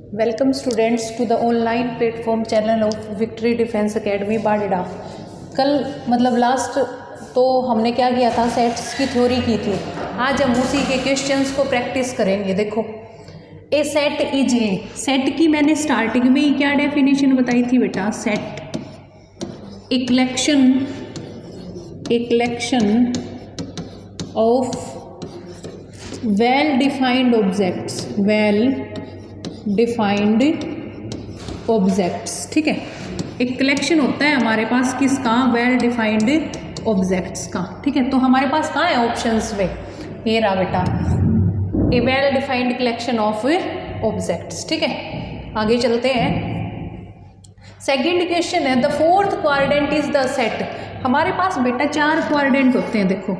Welcome students to the online platform channel of Victory Defence Academy बाडिडा। कल मतलब last तो हमने क्या किया था, सेट्स की थ्योरी की थी। आज हम उसी के क्वेश्चंस को प्रैक्टिस करेंगे। देखो, ए सेट इज ए, सेट की मैंने स्टार्टिंग में ही क्या डेफिनेशन बताई थी बेटा, set a collection of well defined objects. ठीक है, एक कलेक्शन होता है हमारे पास किसका, वेल डिफाइंड ऑब्जेक्ट्स का। ठीक है, तो हमारे पास कहाँ है ऑप्शंस में, ये रहा बेटा, a well defined collection of objects. ठीक है, आगे चलते हैं। सेकंड क्वेश्चन है, the fourth quadrant is the set. हमारे पास बेटा 4 क्वाड्रेंट होते हैं। देखो,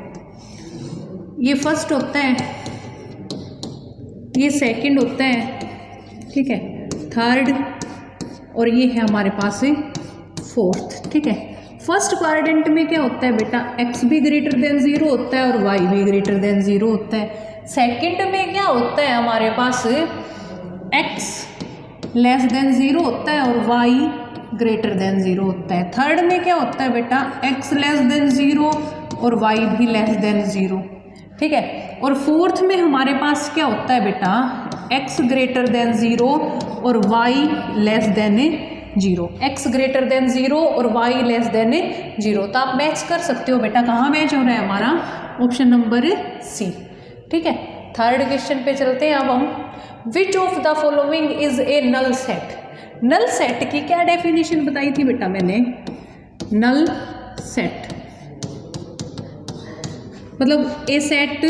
ये फर्स्ट होता है, ये सेकंड होता है, ठीक है, थर्ड, और ये है हमारे पास फोर्थ। ठीक है, फर्स्ट क्वाड्रेंट में क्या होता है बेटा, x भी ग्रेटर देन 0 होता है और y भी ग्रेटर देन 0 होता है। सेकंड में क्या होता है हमारे पास, x लेस देन 0 होता है और y ग्रेटर देन 0 होता है। थर्ड में क्या होता है बेटा, x लेस देन 0 और y भी लेस देन 0। ठीक है, और फोर्थ में हमारे पास क्या होता है बेटा, x ग्रेटर देन 0 और y less than 0, x greater than 0 और y लेस देन 0। तो आप मैच कर सकते हो बेटा, कहाँ मैच हो रहा है हमारा, ऑप्शन नंबर सी। ठीक है, थर्ड क्वेश्चन पे चलते हैं अब हम। Which of the following is a null set. Null set की क्या डेफिनेशन बताई थी बेटा मैंने, नल सेट मतलब ए set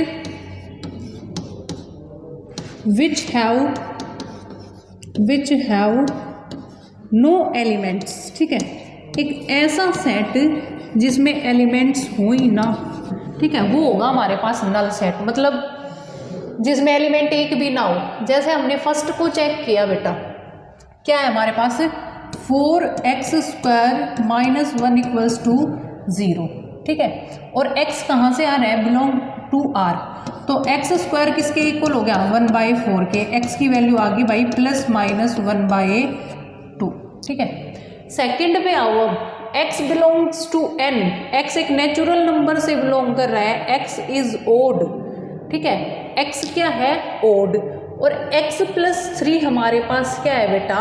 which have no elements। ठीक है, एक ऐसा सेट जिसमें एलिमेंट्स हो ही ना, ठीक है, वो होगा हमारे पास नल सेट। मतलब जिसमें एलिमेंट एक भी ना हो। जैसे हमने फर्स्ट को चेक किया बेटा, क्या है हमारे पास, 4x² - 1 = 0। ठीक है, और x कहाँ से आ रहा है, बिलोंग टू r। तो x² किसके इक्वल हो गया, 1/4 के। x की वैल्यू आ गई भाई ±1/2। ठीक है, सेकंड पे आओ अब, x belongs to n। x एक नेचुरल नंबर से बिलोंग कर रहा है, x इज ओड। ठीक है, x क्या है, ओड, और x + 3 हमारे पास क्या है बेटा,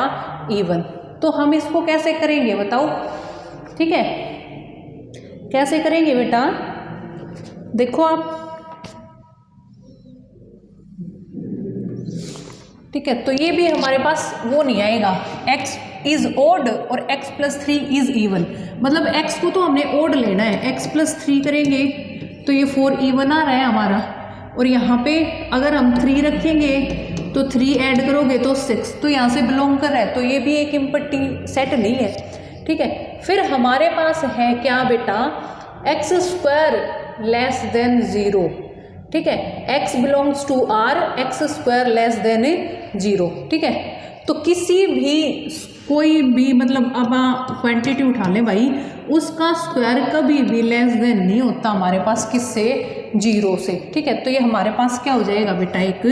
इवन। तो हम इसको कैसे करेंगे बताओ। ठीक है, कैसे करेंगे बेटा, देखो आप, ठीक है, तो ये भी हमारे पास वो नहीं आएगा, x इज ओड और x + 3 इज इवन। मतलब x को तो हमने ओड लेना है, x + 3 करेंगे तो ये 4 इवन आ रहा है हमारा, और यहाँ पे अगर हम 3 रखेंगे तो 3 ऐड करोगे तो 6, तो यहाँ से बिलोंग कर रहा है, तो ये भी एक इम्पट्टी सेट नहीं है। ठीक है, फिर हमारे पास है क्या बेटा, x² लेस देन 0। ठीक है, x belongs to r, x² less than 0। ठीक है, तो किसी भी कोई भी मतलब अब क्वांटिटी उठा लें भाई, उसका स्क्वायर कभी भी लेस देन नहीं होता हमारे पास, किससे, 0 से। ठीक है, तो ये हमारे पास क्या हो जाएगा बेटा, एक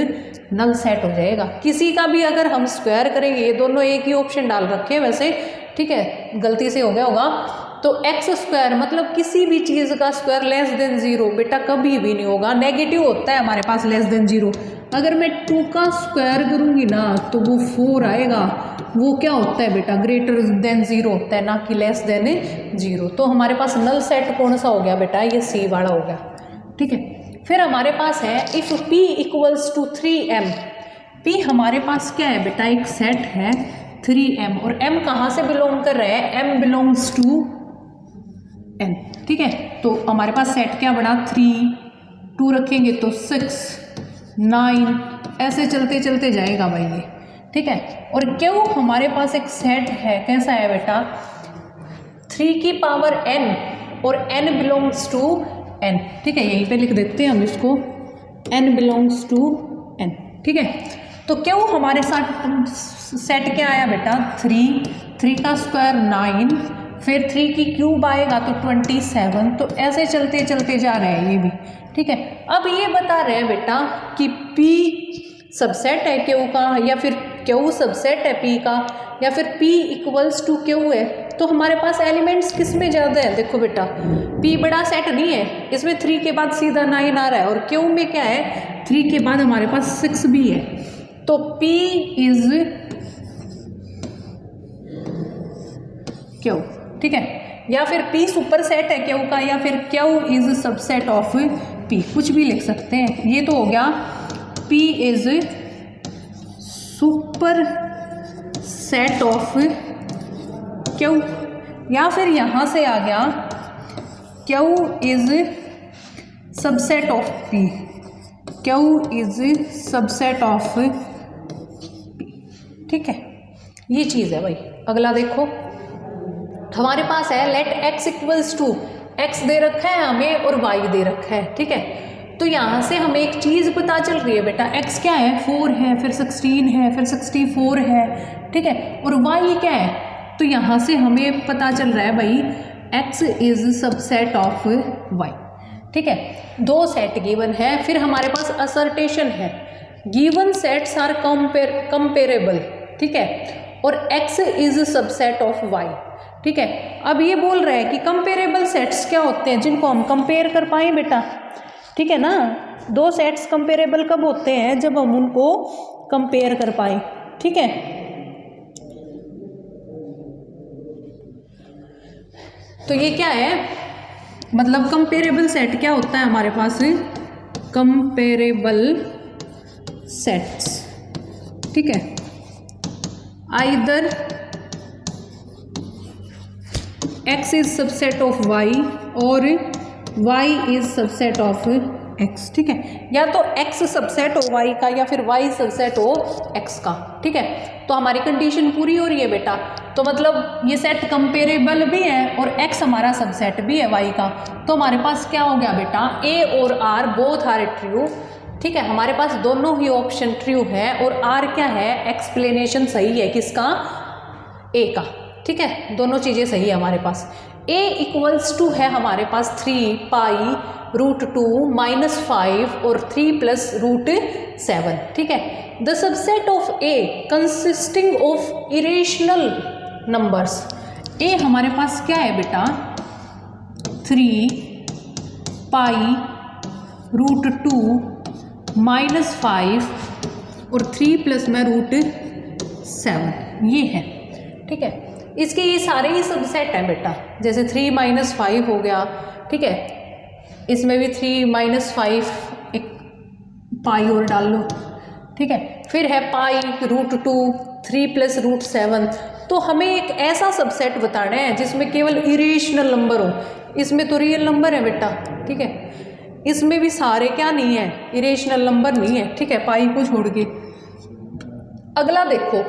नल सेट हो जाएगा। किसी का भी अगर हम स्क्वायर करेंगे, ये दोनों एक ही ऑप्शन डाल रखे हैं वैसे, ठीक है, गलती से हो गया होगा। तो x² मतलब किसी भी चीज़ का स्क्वायर लेस देन 0 बेटा कभी भी नहीं होगा, नेगेटिव होता है हमारे पास लेस देन 0। अगर मैं 2 का स्क्वायर करूँगी ना तो वो 4 आएगा, वो क्या होता है बेटा, ग्रेटर देन 0 होता है, ना कि लेस देन 0। तो हमारे पास नल सेट कौन सा हो गया बेटा, ये सी वाला हो गया। ठीक है, फिर हमारे पास है, इफ़ p = 3m। p हमारे पास क्या है बेटा, एक सेट है 3m, और m कहाँ से बिलोंग कर रहा है, m बिलोंग्स टू n। ठीक है, तो हमारे पास सेट क्या बना, 3, 2 रखेंगे तो 6, 9, ऐसे चलते चलते जाएगा भाई ये। ठीक है, और क्यों हमारे पास एक सेट है, कैसा है बेटा, 3 की पावर n और n बिलोंग्स टू n। ठीक है, यहीं पे लिख देते हैं हम इसको, n बिलोंग्स टू n। ठीक है, तो क्यों हमारे साथ सेट क्या आया बेटा, 3 का स्क्वायर 9, फिर 3 की क्यूब आएगा तो 27, तो ऐसे चलते चलते जा रहे हैं ये भी। ठीक है, अब ये बता रहे हैं बेटा कि P सबसेट है क्यू का, या फिर क्यू सबसेट है पी का, या फिर पी इक्वल्स टू क्यू है, तो हमारे पास एलिमेंट्स किस में ज़्यादा है? देखो बेटा, पी बड़ा सेट नहीं है, इसमें 3 के बाद सीधा 9 आ रहा है, और क्यू में क्या है, 3 के बाद हमारे पास 6 भी है, तो P इज क्यू, ठीक है। या फिर P सुपर सेट है क्यू का, या फिर Q is subset of P, कुछ भी लिख सकते हैं। ये तो हो गया P is super set of Q, या फिर यहाँ से आ गया Q is subset of P, Q is subset of P, ठीक है। ये चीज़ है भाई। अगला देखो, हमारे पास है let x equals to, x दे रखा है हमें और y दे रखा है, ठीक है। तो यहाँ से हमें एक चीज़ पता चल रही है बेटा, x क्या है, 4 है, फिर 16 है, फिर 64 है, ठीक है, और y क्या है, तो यहाँ से हमें पता चल रहा है भाई x is subset of y, ठीक है। 2 सेट गिवन है, फिर हमारे पास असर्टेशन है गिवन सेट्स आर कंपेरेबल, ठीक है, और x is subset of y, ठीक है। अब ये बोल रहा है कि कंपेरेबल सेट्स क्या होते हैं, जिनको हम कंपेयर कर पाएँ बेटा, ठीक है ना। 2 सेट्स कंपेरेबल कब होते हैं, जब हम उनको कंपेयर कर पाए, ठीक है। तो ये क्या है, मतलब कंपेरेबल सेट क्या होता है हमारे पास, कंपेरेबल सेट्स, ठीक है, either x is subset of y और y is subset of x, ठीक है, या तो x सबसेट हो y का या फिर y सबसेट हो x का, ठीक है। तो हमारी कंडीशन पूरी हो रही है बेटा, तो मतलब ये सेट कंपेरेबल भी है और x हमारा सबसेट भी है y का, तो हमारे पास क्या हो गया बेटा, a और r बोथ आर ट्रू, ठीक है। हमारे पास दोनों ही ऑप्शन ट्रू है, और r क्या है, एक्सप्लेनेशन सही है किसका, a का, ठीक है, दोनों चीज़ें सही है हमारे पास। a इक्वल्स टू है हमारे पास 3 पाई रूट 2 -5 और 3 प्लस रूट 7, ठीक है। The subset of a consisting of irrational numbers, a हमारे पास क्या है बेटा, 3 पाई रूट 2 -5 और 3 प्लस में रूट 7, ये है, ठीक है। इसके ये सारे ही सबसेट हैं बेटा, जैसे 3 -5 हो गया, ठीक है, इसमें भी 3 -5 एक पाई और डाल लो, ठीक है, फिर है पाई रूट 2 3 प्लस रूट 7, तो हमें एक ऐसा सबसेट बताना है जिसमें केवल इरेशनल नंबर हो, इसमें तो रियल नंबर है बेटा, ठीक है, इसमें भी सारे क्या नहीं है, इरेशनल नंबर नहीं है, ठीक है, पाई को छोड़ के। अगला देखो,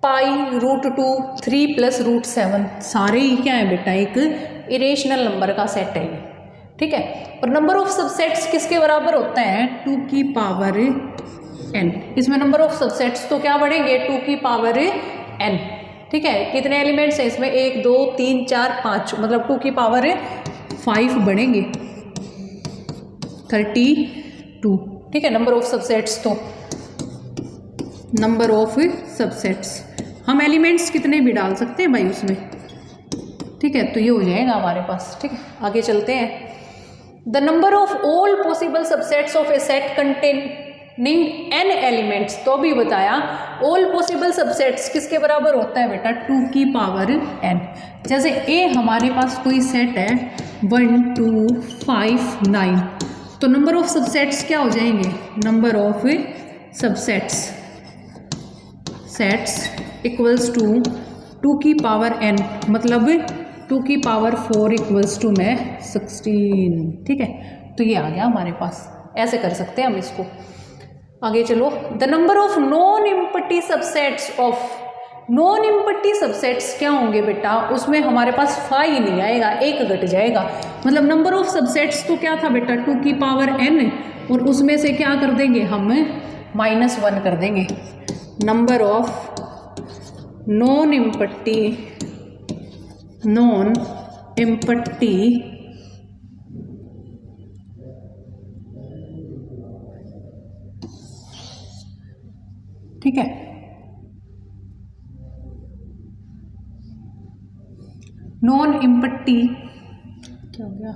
पाई रूट 2 3 प्लस रूट 7, सारे ही क्या है बेटा, एक इरेशनल नंबर का सेट है ये, ठीक है। और नंबर ऑफ सबसेट्स किसके बराबर होता है, 2 की पावर n, इसमें नंबर ऑफ सबसेट्स तो क्या बढ़ेंगे, 2 की पावर n, ठीक है। कितने एलिमेंट्स हैं इसमें, 1 2 3 4 5, मतलब 2 की पावर 5 बढ़ेंगे, 32, ठीक है। नंबर ऑफ सबसेट्स, तो नंबर ऑफ सबसेट्स हम एलिमेंट्स कितने भी डाल सकते हैं भाई उसमें, ठीक है, तो ये हो जाएगा हमारे पास, ठीक है। आगे चलते हैं, the number of all possible subsets of A set containing n elements, तो भी बताया ऑल पॉसिबल सबसेट्स किसके बराबर होता है बेटा, 2 की पावर n। जैसे a हमारे पास कोई सेट है 1 2 5 9, तो नंबर ऑफ सबसेट्स क्या हो जाएंगे, number of subsets sets equals to 2 की पावर n, मतलब 2 की पावर 4 इक्वल्स टू में 16, ठीक है। तो ये आ गया हमारे पास, ऐसे कर सकते हैं हम इसको। आगे चलो, the number of non empty subsets of, non empty subsets क्या होंगे बेटा, उसमें हमारे पास 5 नहीं आएगा, 1 घट जाएगा, मतलब नंबर ऑफ सबसेट्स तो क्या था बेटा, 2 की पावर n, और उसमें से क्या कर देंगे हम, -1 कर देंगे। नंबर ऑफ नॉन इम्पटी ठीक है, नॉन एम्प्टी क्या हो गया,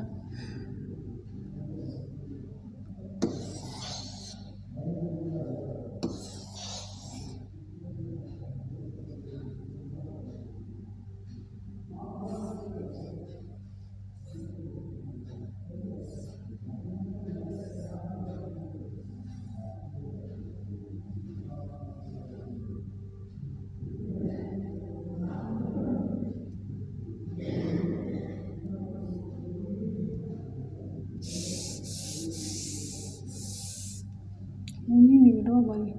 नहीं रहा भाई।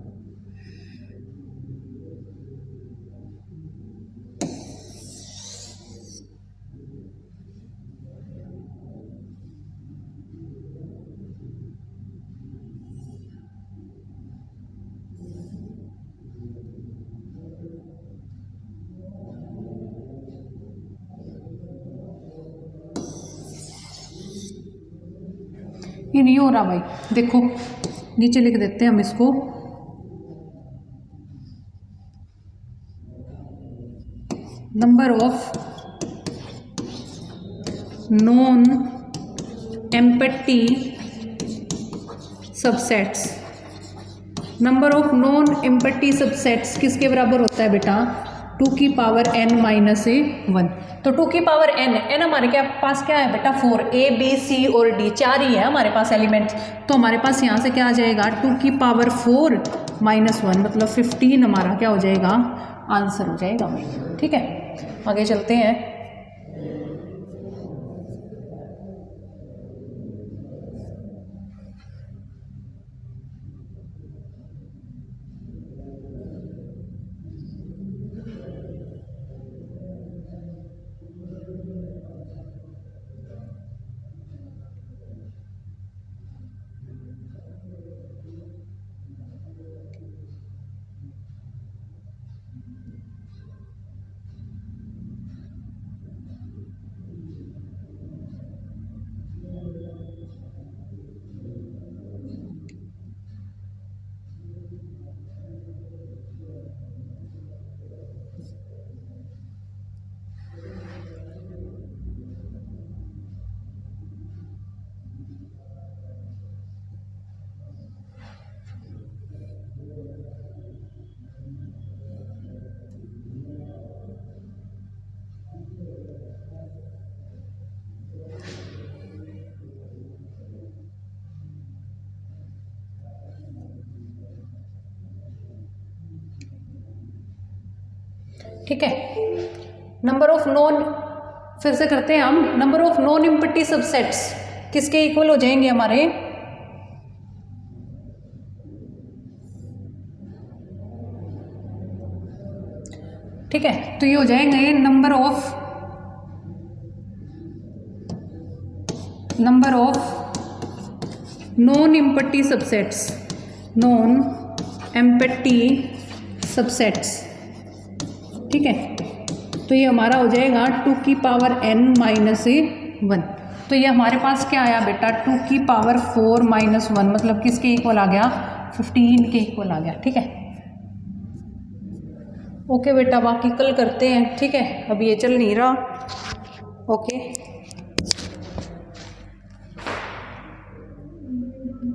ये नहीं हो रहा भाई, देखो नीचे लिख देते हैं हम इसको, number of non empty subsets. Number of non empty subsets किसके बराबर होता है बेटा, 2 की पावर n माइनस 1। तो 2 की पावर n हमारे क्या पास क्या है बेटा 4, a b c और d 4 ही है हमारे पास एलिमेंट्स। तो हमारे पास यहाँ से क्या आ जाएगा 2 की पावर 4 माइनस 1 मतलब 15 हमारा क्या हो जाएगा आंसर हो जाएगा भाई। ठीक है, आगे चलते हैं। ठीक है, नंबर ऑफ नॉन, फिर से करते हैं हम, number of non empty subsets किसके इक्वल हो जाएंगे हमारे, ठीक है। तो ये हो जाएंगे number of non empty subsets, non empty subsets. ठीक है, तो ये हमारा हो जाएगा 2 की पावर n माइनस 1। तो ये हमारे पास क्या आया बेटा 2 की पावर 4 माइनस 1 मतलब किसके इक्वल आ गया 15 के इक्वल आ गया। ठीक है, ओके बेटा, बाकी कल करते हैं। ठीक है, अब ये चल नहीं रहा। ओके।